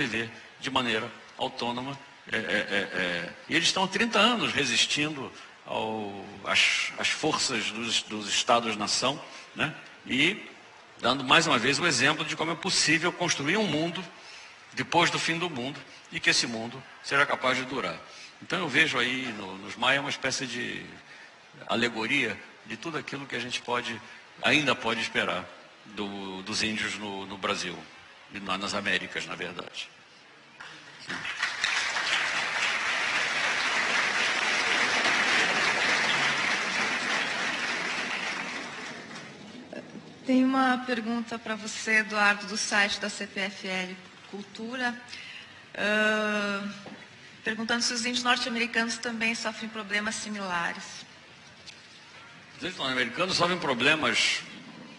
viver de maneira autônoma. E eles estão há 30 anos resistindo às forças dos Estados-nação, né? E dando mais uma vez o exemplo de como é possível construir um mundo depois do fim do mundo e que esse mundo seja capaz de durar. Então eu vejo aí nos Maia uma espécie de alegoria de tudo aquilo que a gente ainda pode esperar dos índios no Brasil, e nas Américas, na verdade. Sim. Tem uma pergunta para você, Eduardo, do site da CPFL Cultura, perguntando se os índios norte-americanos também sofrem problemas similares. Os índios norte-americanos sofrem problemas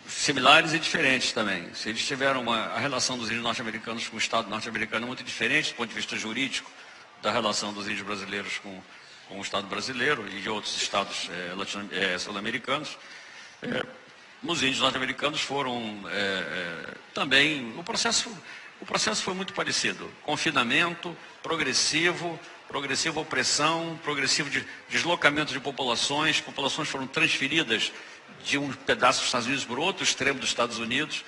similares e diferentes também. Se eles tiveram a relação dos índios norte-americanos com o Estado norte-americano é muito diferente do ponto de vista jurídico da relação dos índios brasileiros com o Estado brasileiro e de outros estados sul-americanos. Os índios norte-americanos foram também, o processo foi muito parecido. Confinamento, progressiva opressão, progressivo deslocamento de populações foram transferidas de um pedaço dos Estados Unidos para outro extremo dos Estados Unidos,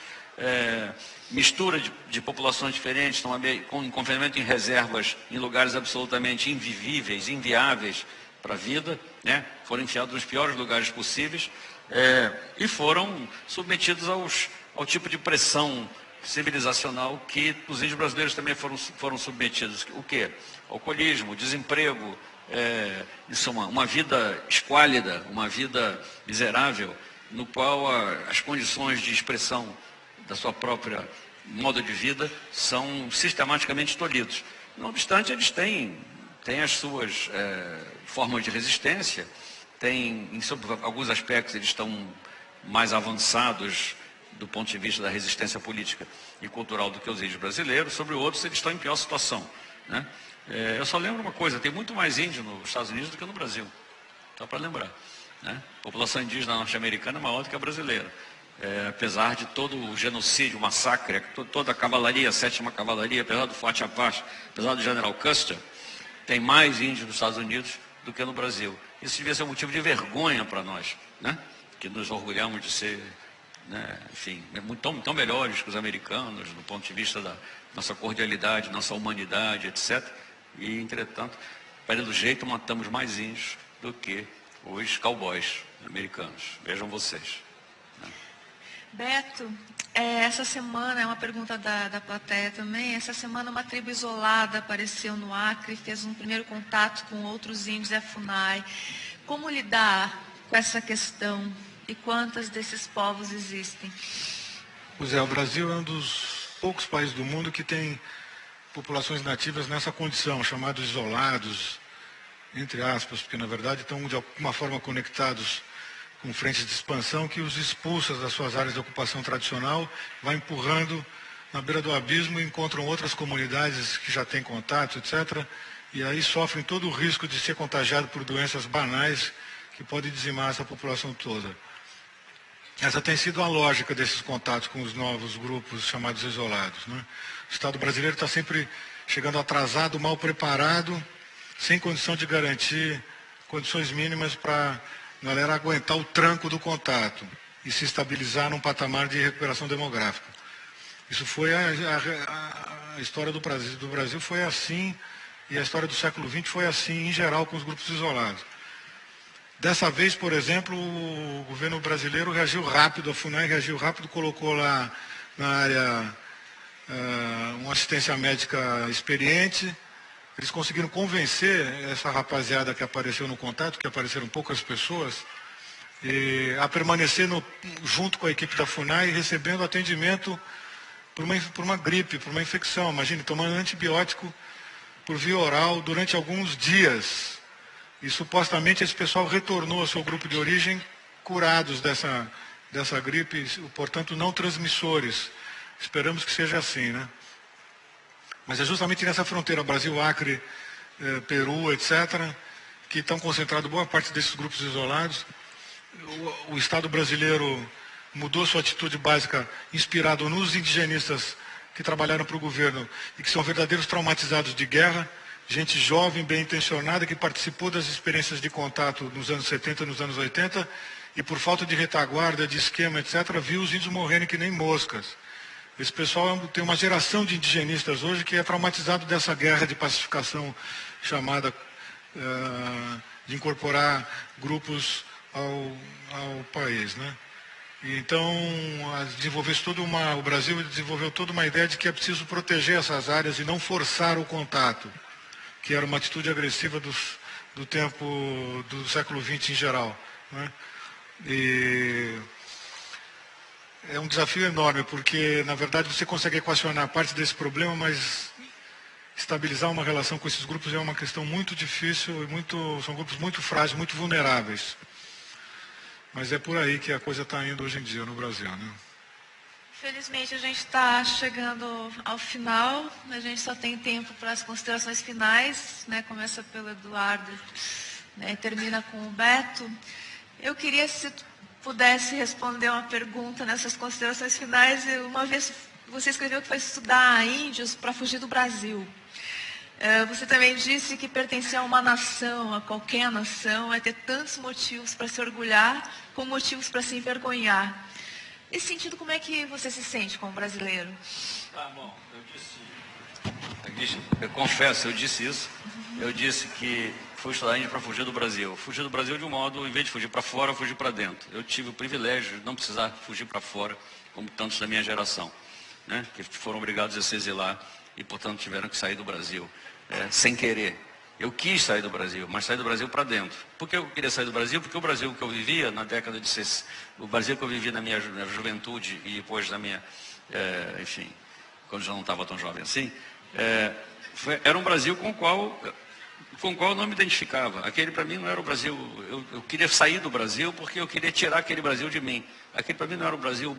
mistura de populações diferentes, com confinamento em reservas, em lugares absolutamente invivíveis, inviáveis para a vida, né? Foram enfiados nos piores lugares possíveis, e foram submetidos ao tipo de pressão civilizacional que os índios brasileiros também foram submetidos. O quê? Alcoolismo, desemprego, isso é uma vida esquálida, uma vida miserável, no qual as condições de expressão da sua própria modo de vida são sistematicamente tolhidos. Não obstante, eles têm as suas formas de resistência, em alguns aspectos eles estão mais avançados do ponto de vista da resistência política e cultural do que os índios brasileiros, sobre outros eles estão em pior situação, né? Eu só lembro uma coisa, tem muito mais índio nos Estados Unidos do que no Brasil, só para lembrar, né? A população indígena norte-americana é maior do que a brasileira, apesar de todo o genocídio, o massacre, toda a cavalaria, a 7ª Cavalaria, apesar do Forte Apache, apesar do General Custer, tem mais índios nos Estados Unidos do que no Brasil. Isso devia ser um motivo de vergonha para nós, né? Que nos orgulhamos de ser, né, enfim, tão melhores que os americanos, do ponto de vista da nossa cordialidade, nossa humanidade, etc. E, entretanto, pelo jeito, matamos mais índios do que os cowboys americanos. Vejam vocês. Né? Beto, essa semana, é uma pergunta da plateia também, essa semana uma tribo isolada apareceu no Acre, fez um primeiro contato com outros índios da FUNAI. Como lidar com essa questão e quantas desses povos existem? Pois é, o Brasil é um dos poucos países do mundo que tem populações nativas nessa condição, chamados isolados, entre aspas, porque na verdade estão de alguma forma conectados com frentes de expansão que os expulsa das suas áreas de ocupação tradicional, vai empurrando na beira do abismo e encontram outras comunidades que já têm contato, etc. E aí sofrem todo o risco de ser contagiado por doenças banais que podem dizimar essa população toda. Essa tem sido a lógica desses contatos com os novos grupos chamados isolados, né? O Estado brasileiro está sempre chegando atrasado, mal preparado, sem condição de garantir condições mínimas para a galera aguentar o tranco do contato e se estabilizar num patamar de recuperação demográfica. Isso foi a história do Brasil foi assim, e a história do século XX foi assim, em geral, com os grupos isolados. Dessa vez, por exemplo, o governo brasileiro reagiu rápido, a FUNAI reagiu rápido, colocou lá na área uma assistência médica experiente. Eles conseguiram convencer essa rapaziada que apareceu no contato, que apareceram poucas pessoas, a permanecer junto com a equipe da FUNAI, recebendo atendimento por uma gripe, por uma infecção. Imagine, tomando antibiótico por via oral durante alguns dias. E supostamente esse pessoal retornou ao seu grupo de origem curados dessa gripe, portanto não transmissores. Esperamos que seja assim, né? Mas é justamente nessa fronteira, Brasil, Acre, Peru, etc., que estão concentrados boa parte desses grupos isolados. O Estado brasileiro mudou sua atitude básica, inspirado nos indigenistas que trabalharam para o governo e que são verdadeiros traumatizados de guerra, gente jovem, bem intencionada, que participou das experiências de contato nos anos 70 e nos anos 80, e por falta de retaguarda, de esquema, etc., viu os índios morrerem que nem moscas. Esse pessoal tem uma geração de indigenistas hoje que é traumatizado dessa guerra de pacificação chamada de incorporar grupos ao país, né? E então, o Brasil desenvolveu toda uma ideia de que é preciso proteger essas áreas e não forçar o contato, que era uma atitude agressiva do tempo do século XX em geral, né? E é um desafio enorme, porque, na verdade, você consegue equacionar parte desse problema, mas estabilizar uma relação com esses grupos é uma questão muito difícil e são grupos muito frágeis, muito vulneráveis. Mas é por aí que a coisa está indo hoje em dia no Brasil, né? Infelizmente, a gente está chegando ao final, a gente só tem tempo para as considerações finais, né? Começa pelo Eduardo, né? E termina com o Beto. Eu queria, se pudesse responder uma pergunta nessas considerações finais. Uma vez você escreveu que foi estudar índios para fugir do Brasil. Você também disse que pertencer a uma nação, a qualquer nação, é ter tantos motivos para se orgulhar, como motivos para se envergonhar. Nesse sentido, como é que você se sente como brasileiro? Bom, eu confesso, eu disse isso. Eu disse que fui estudar índio para fugir do Brasil. Fugir do Brasil de um modo, em vez de fugir para fora, eu fugi para dentro. Eu tive o privilégio de não precisar fugir para fora, como tantos da minha geração, né? Que foram obrigados a se exilar e, portanto, tiveram que sair do Brasil, sem querer. Eu quis sair do Brasil, mas sair do Brasil para dentro. Por que eu queria sair do Brasil? Porque o Brasil que eu vivia na década de 60, o Brasil que eu vivi na minha juventude e depois na minha, enfim, quando já não estava tão jovem assim, era um Brasil com o qual eu não me identificava. Aquele para mim não era o Brasil. Eu queria sair do Brasil porque eu queria tirar aquele Brasil de mim. Aquele para mim não era o Brasil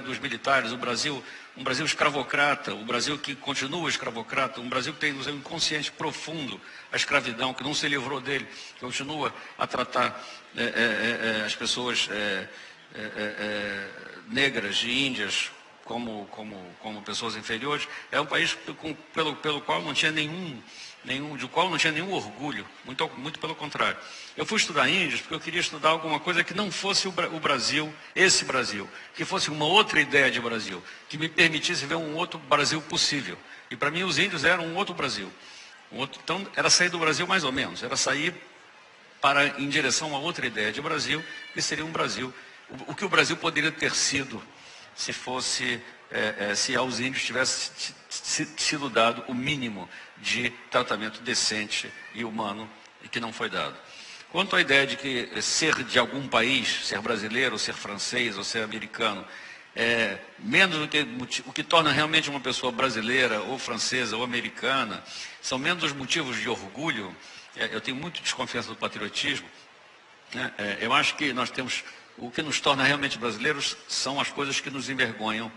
dos militares, um Brasil escravocrata, o Brasil que continua escravocrata, um Brasil que tem no seu inconsciente profundo a escravidão, que não se livrou dele, que continua a tratar as pessoas negras e índias como pessoas inferiores. É um país pelo qual não tinha de qual não tinha nenhum orgulho, muito pelo contrário. Eu fui estudar índios porque eu queria estudar alguma coisa que não fosse o Brasil, esse Brasil, que fosse uma outra ideia de Brasil, que me permitisse ver um outro Brasil possível. E para mim os índios eram um outro Brasil. Então era sair do Brasil mais ou menos, era sair em direção a outra ideia de Brasil, que seria um Brasil, o que o Brasil poderia ter sido se fosse, se aos índios tivesse sido dado o mínimo de tratamento decente e humano, e que não foi dado. Quanto à ideia de que ser de algum país, ser brasileiro, ou ser francês, ou ser americano, menos do que o que torna realmente uma pessoa brasileira, ou francesa, ou americana, são menos os motivos de orgulho. Eu tenho muito desconfiança do patriotismo, né? Eu acho que nós temos, o que nos torna realmente brasileiros são as coisas que nos envergonham.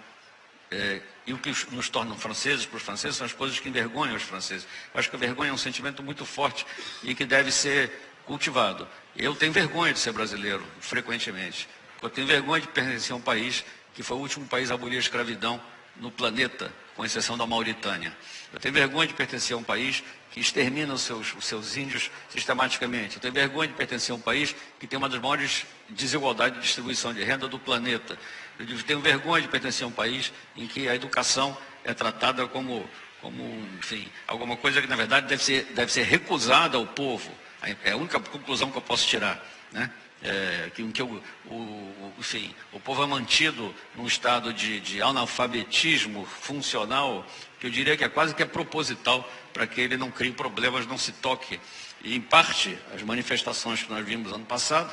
E o que nos torna franceses para os franceses são as coisas que envergonham os franceses. Eu acho que a vergonha é um sentimento muito forte e que deve ser cultivado. Eu tenho vergonha de ser brasileiro, frequentemente. Eu tenho vergonha de pertencer a um país que foi o último país a abolir a escravidão no planeta, com exceção da Mauritânia. Eu tenho vergonha de pertencer a um país que extermina os seus índios sistematicamente. Eu tenho vergonha de pertencer a um país que tem uma das maiores desigualdades de distribuição de renda do planeta. Eu tenho vergonha de pertencer a um país em que a educação é tratada como enfim, alguma coisa que, na verdade, deve ser recusada ao povo. É a única conclusão que eu posso tirar, né? Enfim, o povo é mantido num estado de analfabetismo funcional, que eu diria que é quase que proposital, para que ele não crie problemas, não se toque. E, em parte, as manifestações que nós vimos ano passado,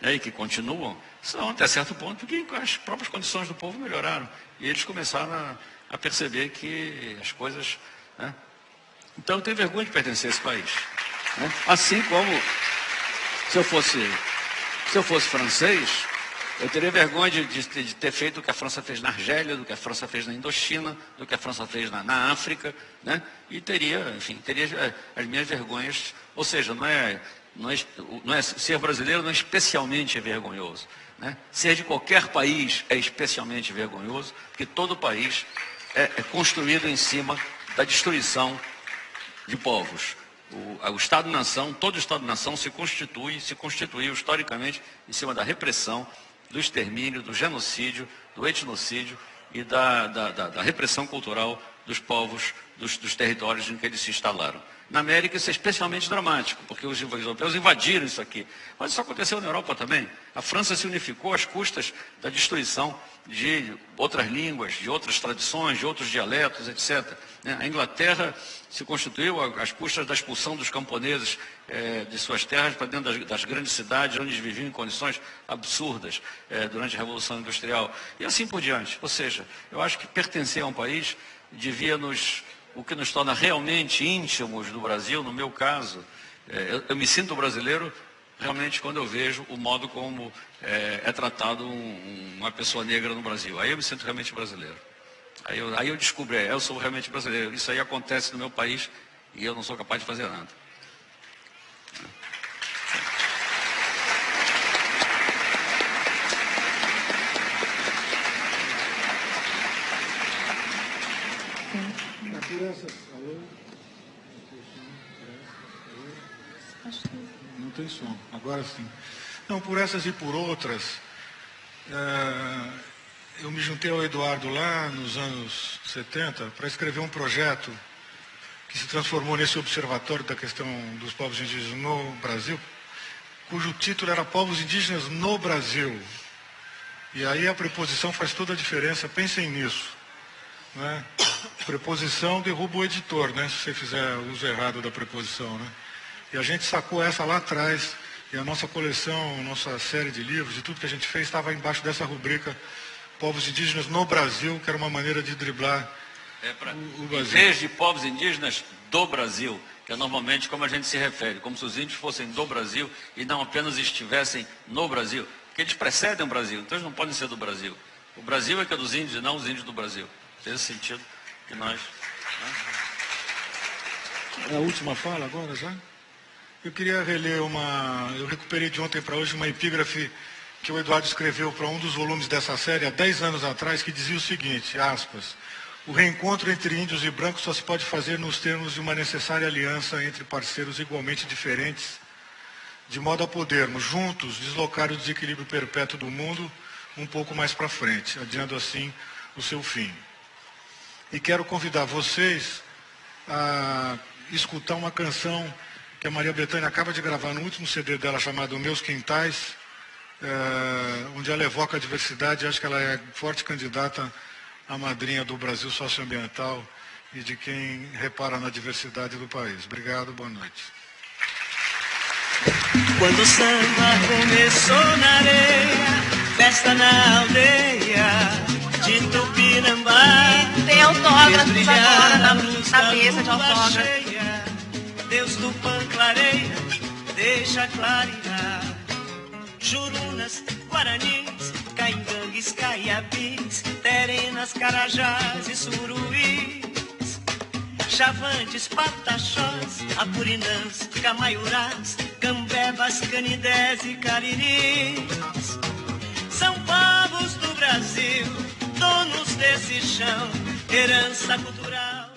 né, e que continuam, são até certo ponto que as próprias condições do povo melhoraram. E eles começaram a perceber que as coisas... Né? Então, eu tenho vergonha de pertencer a esse país, né? Assim como, se eu fosse francês, eu teria vergonha de ter feito o que a França fez na Argélia, do que a França fez na Indochina, do que a França fez na África, né? E teria as minhas vergonhas. Ou seja, ser brasileiro não é especialmente vergonhoso, né? Ser de qualquer país é especialmente vergonhoso, porque todo país é construído em cima da destruição de povos. O Estado-nação, todo Estado-nação se constituiu historicamente em cima da repressão, do extermínio, do genocídio, do etnocídio e da repressão cultural dos povos, dos territórios em que eles se instalaram. Na América isso é especialmente dramático, porque os europeus invadiram isso aqui. Mas isso aconteceu na Europa também. A França se unificou às custas da destruição de outras línguas, de outras tradições, de outros dialetos, etc. A Inglaterra se constituiu às custas da expulsão dos camponeses de suas terras para dentro das grandes cidades, onde eles viviam em condições absurdas durante a Revolução Industrial. E assim por diante. Ou seja, eu acho que pertencer a um país o que nos torna realmente íntimos do Brasil, no meu caso, eu me sinto brasileiro realmente quando eu vejo o modo como é tratado uma pessoa negra no Brasil. Aí eu me sinto realmente brasileiro. Aí eu descubro, eu sou realmente brasileiro. Isso aí acontece no meu país e eu não sou capaz de fazer nada. Não tem som, agora sim. Não, por essas e por outras, eu me juntei ao Eduardo lá nos anos 70 para escrever um projeto que se transformou nesse observatório da questão dos povos indígenas no Brasil, cujo título era Povos Indígenas no Brasil. E aí a preposição faz toda a diferença, pensem nisso. Né? Preposição derruba o editor, né? Se você fizer uso errado da preposição, né? E a gente sacou essa lá atrás, e a nossa coleção, nossa série de livros, de tudo que a gente fez, estava embaixo dessa rubrica Povos Indígenas no Brasil, que era uma maneira de driblar o Brasil. Em vez de povos indígenas do Brasil, que é normalmente como a gente se refere, como se os índios fossem do Brasil e não apenas estivessem no Brasil, porque eles precedem o Brasil, então eles não podem ser do Brasil. O Brasil é que é dos índios e não os índios do Brasil. Nesse sentido que nós... É a última fala agora já? Eu queria reler eu recuperei de ontem para hoje uma epígrafe que o Eduardo escreveu para um dos volumes dessa série há 10 anos atrás, que dizia o seguinte, aspas, o reencontro entre índios e brancos só se pode fazer nos termos de uma necessária aliança entre parceiros igualmente diferentes, de modo a podermos, juntos, deslocar o desequilíbrio perpétuo do mundo um pouco mais para frente, adiando assim o seu fim. E quero convidar vocês a escutar uma canção que a Maria Bethânia acaba de gravar no último CD dela, chamado Meus Quintais, onde ela evoca a diversidade. Acho que ela é forte candidata à madrinha do Brasil socioambiental e de quem repara na diversidade do país. Obrigado, boa noite. Quando o samba começou na areia, festa na aldeia de Tupinambá, tem autógrafos agora na mesa de autógrafos. Deus do Pan clareia, deixa clarear. Jurunas, Guaranis, Caingangues, Caiabis, Terenas, Carajás e Suruís, Chavantes, Pataxós, Apurinãs, Camaiurás, Cambebas, Canidés e Cariris. São povos do Brasil, donos desse chão, herança cultural.